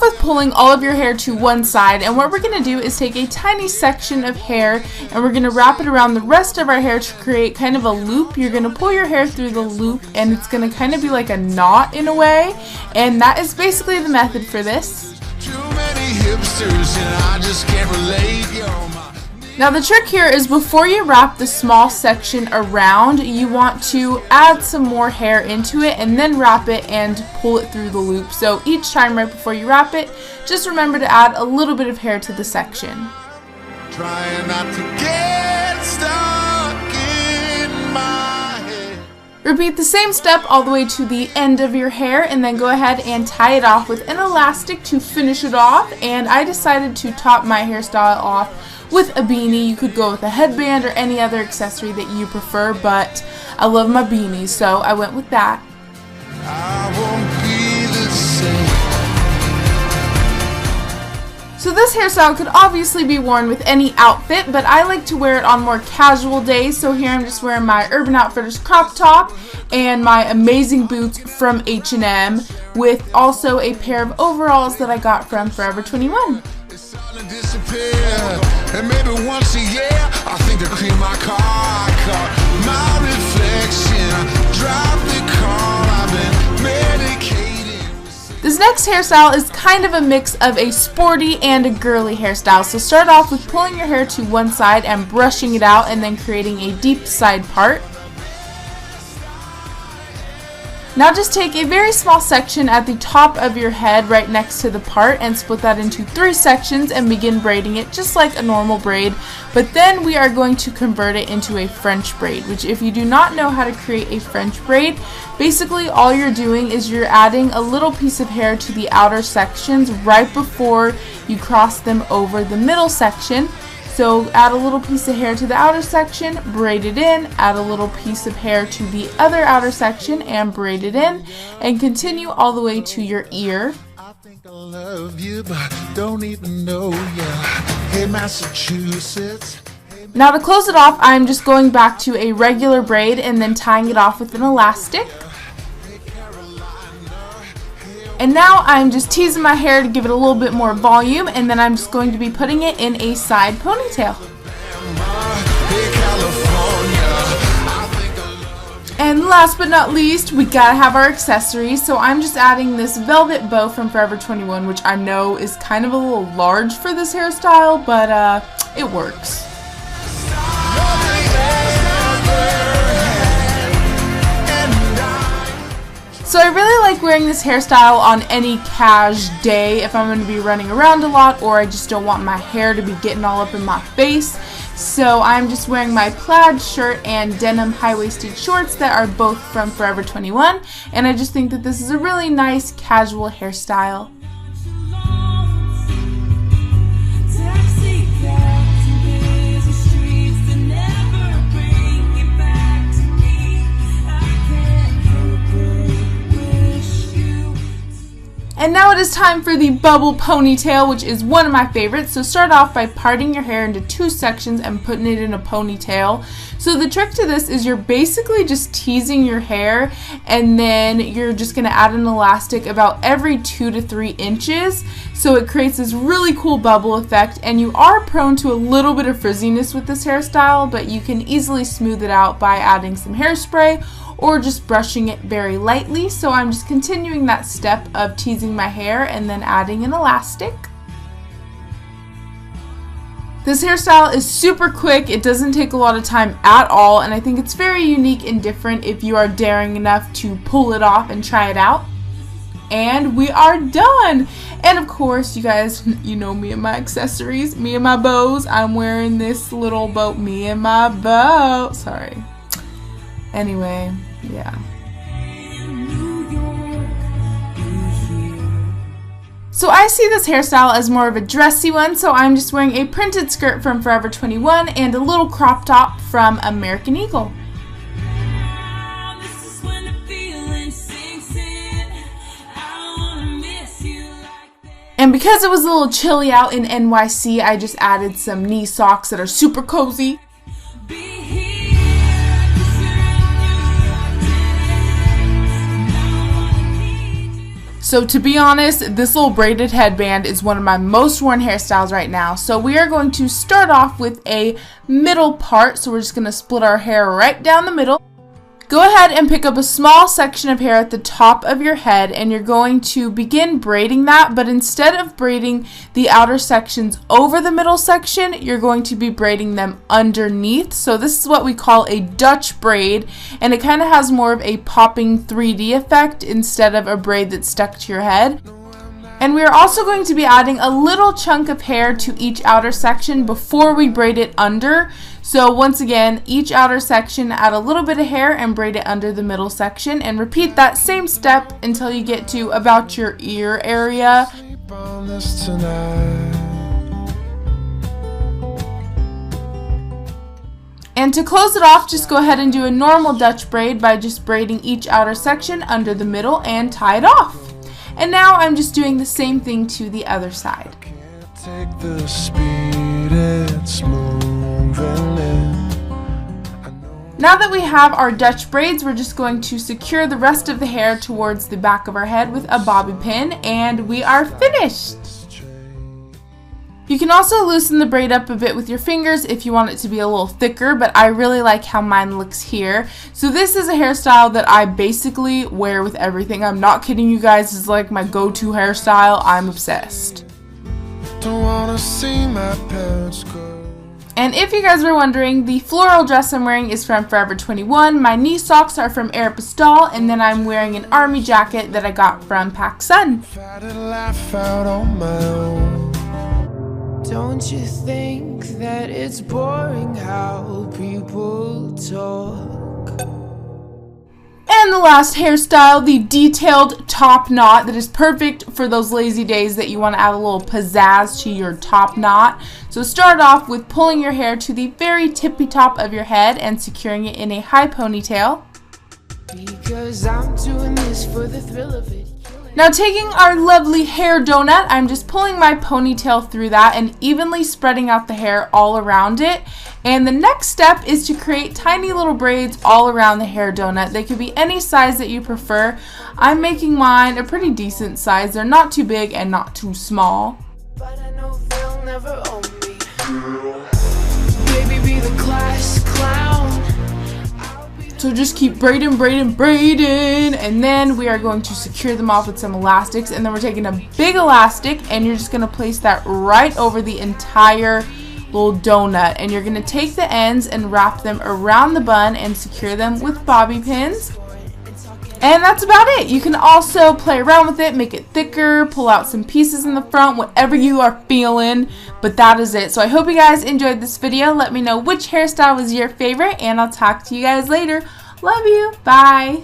off with pulling all of your hair to one side, and what we're going to do is take a tiny section of hair and we're going to wrap it around the rest of our hair to create kind of a loop. You're going to pull your hair through the loop and it's going to kind of be like a knot in a way, and that is basically the method for this. Too many hipsters and I just can't relate. Now the trick here is before you wrap the small section around, you want to add some more hair into it and then wrap it and pull it through the loop. So each time right before you wrap it, just remember to add a little bit of hair to the section. Trying not to get stuck in my head. Repeat the same step all the way to the end of your hair and then go ahead and tie it off with an elastic to finish it off. And I decided to top my hairstyle off with a beanie. You could go with a headband or any other accessory that you prefer, but I love my beanie, so I went with that. I won't be the same. So this hairstyle could obviously be worn with any outfit, but I like to wear it on more casual days. So here I'm just wearing my Urban Outfitters crop top and my amazing boots from H&M with also a pair of overalls that I got from Forever 21. It's all to disappear. And maybe once a year I think to clean my car. I caught my reflection. I drive the car. I've been medicated. This next hairstyle is kind of a mix of a sporty and a girly hairstyle. So start off with pulling your hair to one side and brushing it out and then creating a deep side part. Now just take a very small section at the top of your head right next to the part and split that into 3 sections and begin braiding it just like a normal braid. But then we are going to convert it into a French braid, which if you do not know how to create a French braid, basically all you're doing is you're adding a little piece of hair to the outer sections right before you cross them over the middle section. So add a little piece of hair to the outer section, braid it in, add a little piece of hair to the other outer section and braid it in, and continue all the way to your ear. I think I love you, but don't even know you. Hey, Massachusetts. Now to close it off, I'm just going back to a regular braid and then tying it off with an elastic. And now I'm just teasing my hair to give it a little bit more volume, and then I'm just going to be putting it in a side ponytail. And last but not least, we gotta have our accessories. So I'm just adding this velvet bow from Forever 21, which I know is kind of a little large for this hairstyle, but it works. So I really like wearing this hairstyle on any cash day if I'm going to be running around a lot or I just don't want my hair to be getting all up in my face. So I'm just wearing my plaid shirt and denim high-waisted shorts that are both from Forever 21, and I just think that this is a really nice casual hairstyle. And now it is time for the bubble ponytail, which is one of my favorites. So start off by parting your hair into 2 sections and putting it in a ponytail. So the trick to this is you're basically just teasing your hair, and then you're just going to add an elastic about every 2 to 3 inches. So it creates this really cool bubble effect, and you are prone to a little bit of frizziness with this hairstyle, but you can easily smooth it out by adding some hairspray or just brushing it very lightly. So I'm just continuing that step of teasing my hair and then adding an elastic. This hairstyle is super quick, it doesn't take a lot of time at all, and I think it's very unique and different if you are daring enough to pull it off and try it out. And we are done! And of course, you guys, you know me and my accessories, me and my bows. I'm wearing this little bow, me and my bow. Sorry. Anyway, yeah. So I see this hairstyle as more of a dressy one, so I'm just wearing a printed skirt from Forever 21 and a little crop top from American Eagle. And because it was a little chilly out in NYC, I just added some knee socks that are super cozy. So to be honest, this little braided headband is one of my most worn hairstyles right now. So we are going to start off with a middle part. So we're just going to split our hair right down the middle. Go ahead and pick up a small section of hair at the top of your head, and you're going to begin braiding that, but instead of braiding the outer sections over the middle section, you're going to be braiding them underneath. So this is what we call a Dutch braid, and it kind of has more of a popping 3D effect instead of a braid that's stuck to your head. And we are also going to be adding a little chunk of hair to each outer section before we braid it under. So once again, each outer section, add a little bit of hair and braid it under the middle section, and repeat that same step until you get to about your ear area. And to close it off, just go ahead and do a normal Dutch braid by just braiding each outer section under the middle and tie it off. And now I'm just doing the same thing to the other side. Now that we have our Dutch braids, we're just going to secure the rest of the hair towards the back of our head with a bobby pin, and we are finished. You can also loosen the braid up a bit with your fingers if you want it to be a little thicker, but I really like how mine looks here. So this is a hairstyle that I basically wear with everything. I'm not kidding you guys, it's like my go-to hairstyle. I'm obsessed. Don't wanna see my parents go. And if you guys were wondering, the floral dress I'm wearing is from Forever 21, my knee socks are from Aeropostale, and then I'm wearing an army jacket that I got from PacSun. Don't you think that it's boring how people talk? And the last hairstyle, the detailed top knot that is perfect for those lazy days that you want to add a little pizzazz to your top knot. So start off with pulling your hair to the very tippy top of your head and securing it in a high ponytail. Because I'm doing this for the thrill of it. Now taking our lovely hair donut, I'm just pulling my ponytail through that and evenly spreading out the hair all around it. And the next step is to create tiny little braids all around the hair donut. They could be any size that you prefer. I'm making mine a pretty decent size. They're not too big and not too small. But I know they'll never own me. Baby, be the class clown. So just keep braiding, and then we are going to secure them off with some elastics, and then we're taking a big elastic and you're just going to place that right over the entire little donut, and you're going to take the ends and wrap them around the bun and secure them with bobby pins. And that's about it. You can also play around with it, make it thicker, pull out some pieces in the front, whatever you are feeling, but that is it. So I hope you guys enjoyed this video. Let me know which hairstyle was your favorite, and I'll talk to you guys later. Love you. Bye.